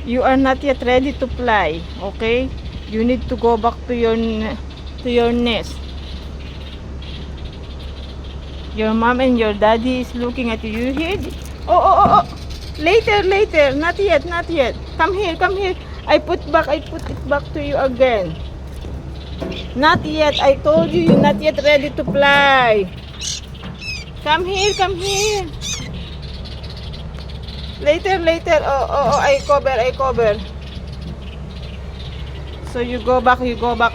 You are not yet ready to fly, okay? You need to go back to your nest. Your mom and your daddy is looking at you. You hear? Oh. Later. Not yet. Come here. I put it back to you again. Not yet. I told you you're not yet ready to fly. Come here. Later. Oh, I cover. So you go back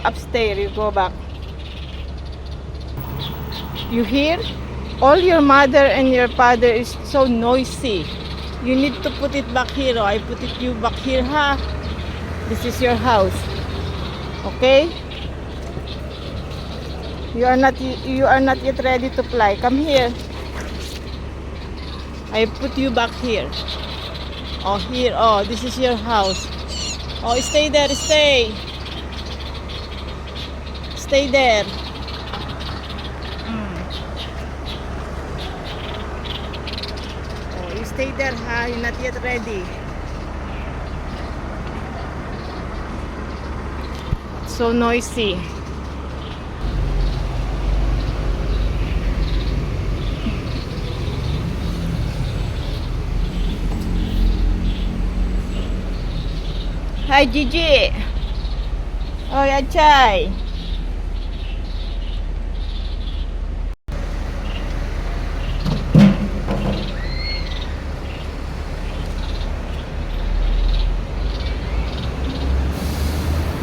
upstairs. You go back. You hear? All your mother and your father is so noisy. You need to put it back here. Oh. I put you back here, ha? This is your house. Okay? You are not yet ready to fly. Come here. I put you back here. Oh, here. Oh, this is your house. Oh, stay there. Stay there. Oh, you stay there, ha? You're not yet ready. So noisy. Hi, Gigi. Oh, Yachay.